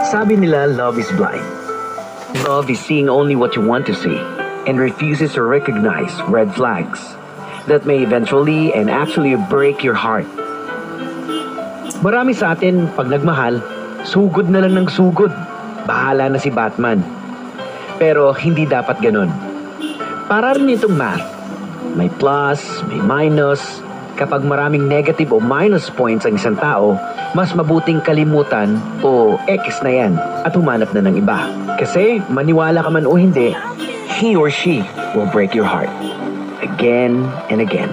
Sabi nila, love is blind. Love is seeing only what you want to see and refuses to recognize red flags that may eventually and actually break your heart. Marami sa atin, pag nagmahal, sugod na lang ng sugod. Bahala na si Batman. Pero hindi dapat ganun. Para rin itong math. May plus, may minus. Kapag maraming negative o minus points ang isang tao, mas mabuting kalimutan o X na yan at humanap na ng iba. Kasi maniwala ka man o hindi, he or she will break your heart. Again and again.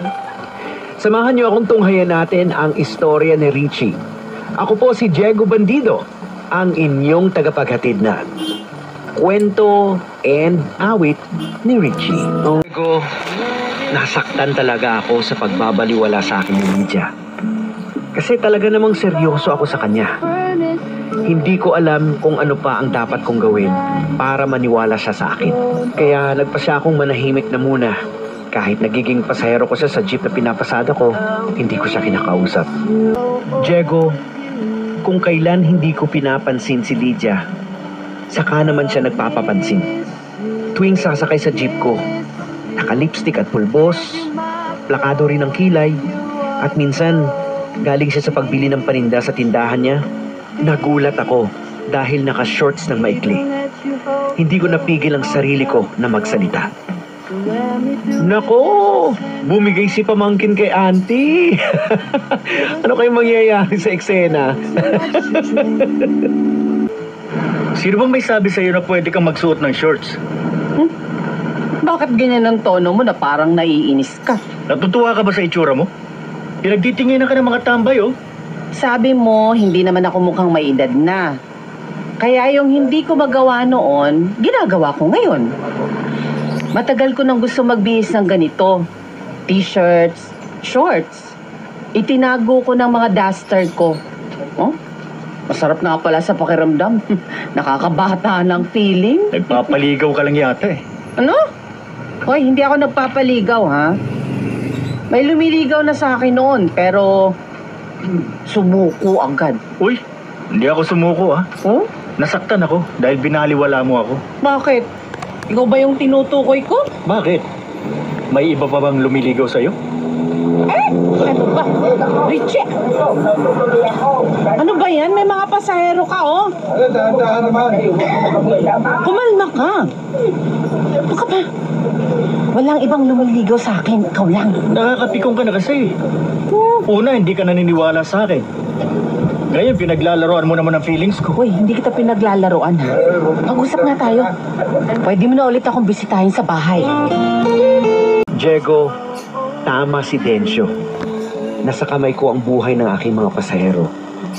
Samahan niyo akong tunghayan natin ang istorya ni Richie. Ako po si Diego Bandido, ang inyong tagapaghatid na kwento and awit ni Richie. Diego, nasaktan talaga ako sa pagbabaliwala sa akin ni Lydia. Kasi talaga namang seryoso ako sa kanya. Hindi ko alam kung ano pa ang dapat kong gawin para maniwala siya sa akin. Kaya nagpasya akong manahimik na muna. Kahit nagiging pasahero ko siya sa jeep na pinapasada ko, hindi ko siya kinakausap. Diego, kung kailan hindi ko pinapansin si Lydia, saka naman siya nagpapapansin. Tuwing sasakay sa jeep ko, naka-lipstick at pulbos, plakado rin ang kilay, at minsan, galing siya sa pagbili ng paninda sa tindahan niya. Nagulat ako dahil naka-shorts ng maikli. Hindi ko napigil ang sarili ko na magsalita. Nako, bumigay si pamangkin kay auntie. Ano kayong mangyayari sa eksena? Sino bang may sabi sa'yo na pwede kang magsuot ng shorts? Bakit ganyan ang tono mo na parang naiinis ka? Natutuwa ka ba sa itsura mo? Pinagtitinginan ka ng mga tambay, oh. Sabi mo, hindi naman ako mukhang may edad na. Kaya yung hindi ko magawa noon, ginagawa ko ngayon. Matagal ko nang gusto magbihis ng ganito. T-shirts, shorts. Itinago ko ng mga duster ko. Oh? Masarap na pala sa pakiramdam. Nakakabata ng feeling. Nagpapaligaw ka lang yata eh. Ano? Hoy, hindi ako nagpapaligaw, ha? May lumiligaw na sa akin noon, pero sumuko agad. Uy, hindi ako sumuko, ah. Oh? Nasaktan ako dahil binaliwala mo ako. Bakit? Ikaw ba yung tinutukoy ko? Bakit? May iba pa bang lumiligaw sa'yo? Ano ba? Richie! Ano ba yan? May mga pasahero ka, oh. Kumalma ka. Baka ba? Walang ibang lumiligaw sa akin. Ikaw lang. Nakakapikong ka na kasi. Una, hindi ka naniniwala sa akin. Ngayon, pinaglalaroan mo naman ang feelings ko. Uy, hindi kita pinaglalaroan, ha? Mag-usap nga tayo. Pwede mo na ulit akong bisitahin sa bahay. Diego, tama si Dencio. Nasa kamay ko ang buhay ng aking mga pasahero.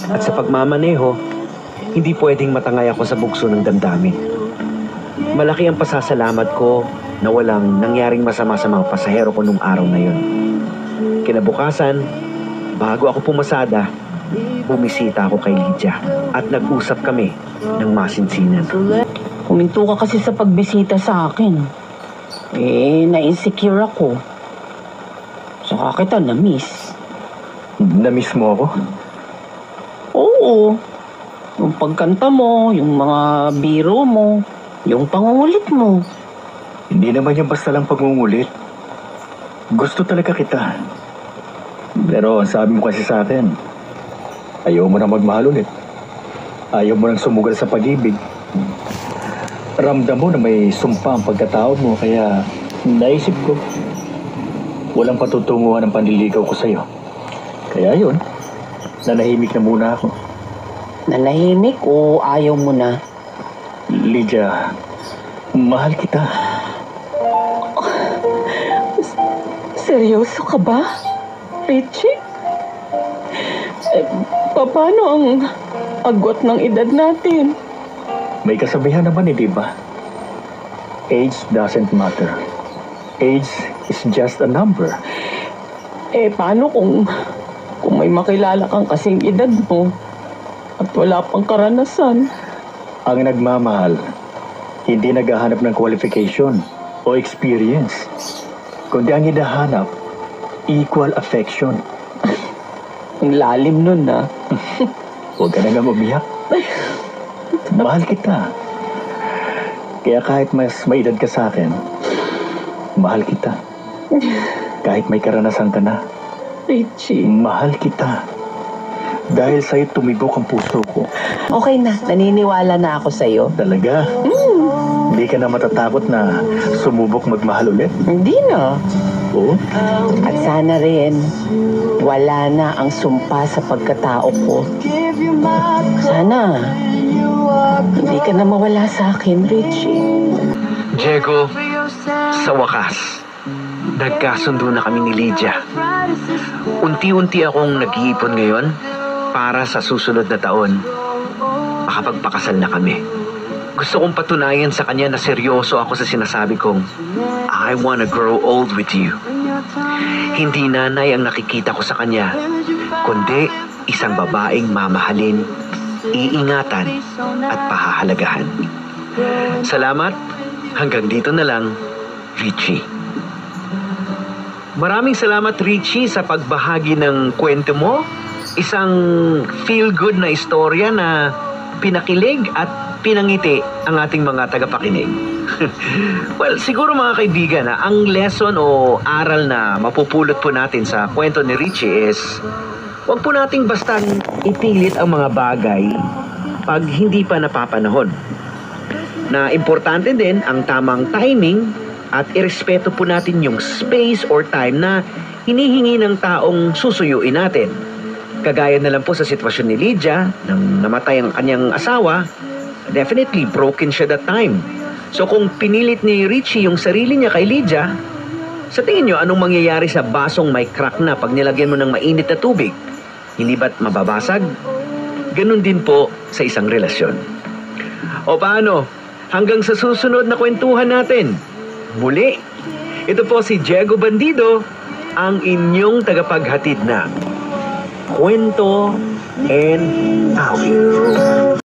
At sa pagmamaneho, hindi pwedeng matangay ako sa bugso ng damdamin. Malaki ang pasasalamat ko na walang nangyaring masama sa mga pasahero ko nung araw na yun. Kinabukasan, bago ako pumasada, bumisita ako kay Lydia at nag-usap kami ng masinsinan. Huminto ka kasi sa pagbisita sa akin. Na-insecure ako. Saka kita na-miss. Na-miss mo ako? Oo. Yung pagkanta mo, yung mga biro mo, yung pangungulit mo. Hindi naman yung basta lang pagungulit. Gusto talaga kita. Pero ang sabi mo kasi sa akin, ayaw mo na magmahal ulit. Ayaw mo nang sumugal sa pag-ibig. Ramdam mo na may sumpa ang pagkatao mo, kaya naisip ko, walang patutunguhan ang panliligaw ko sa'yo. Kaya yun, nanahimik na muna ako. Nanahimik o ayaw mo na? Lydia, mahal kita. Seryoso ka ba, Richie? Paano ang agwat ng edad natin? May kasabihan naman di ba? Age doesn't matter. Age is just a number. Paano kung may makilala kang kasing edad mo at wala pang karanasan? Ang nagmamahal, hindi naghahanap ng qualification o experience, kundi ang hinahanap, equal affection. Ang lalim nun, ha? Huwag ka na nga umiyak. Mahal kita. Kaya kahit mas may edad ka sa akin, mahal kita. Kahit may karanasan ka na, Richie. mahal kita. Dahil sa'yo tumibok ang puso ko. Okay na, naniniwala na ako sa'yo. Talaga? Hindi ka na matatakot na sumubok magmahal ulit? Hindi na. Oo? At sana rin, wala na ang sumpa sa pagkatao ko. Sana, hindi ka na mawala sa akin, Richie. Diego, sa wakas, nagkasundo na kami ni Lydia. Unti-unti akong nag-iipon ngayon para sa susunod na taon. Makapagpakasal na kami. Gusto kong patunayan sa kanya na seryoso ako sa sinasabi kong I wanna grow old with you. Hindi nanay ang nakikita ko sa kanya, kundi isang babaeng mamahalin, iingatan at pahahalagahan. Salamat. Hanggang dito na lang, Richie. Maraming salamat, Richie, sa pagbahagi ng kwento mo. Isang feel-good na istorya na pinakilig at pinangiti ang ating mga tagapakinig. Well, siguro mga kaibigan, ang lesson o aral na mapupulot po natin sa kwento ni Richie is huwag po nating bastang ipilit ang mga bagay pag hindi pa napapanahon. Na importante din ang tamang timing at irespeto po natin yung space or time na hinihingi ng taong susuyuin natin. Kagaya na lang po sa sitwasyon ni Lydia, nang namatay ang kanyang asawa, definitely broken siya that time. So kung pinilit ni Richie yung sarili niya kay Lydia, sa tingin nyo anong mangyayari sa basong may crack na pag nilagyan mo ng mainit na tubig? Hindi ba't mababasag? Ganun din po sa isang relasyon. O paano? Hanggang sa susunod na kwentuhan natin. Muli, ito po si Diego Bandido, ang inyong tagapaghatid na Kwento and Awit.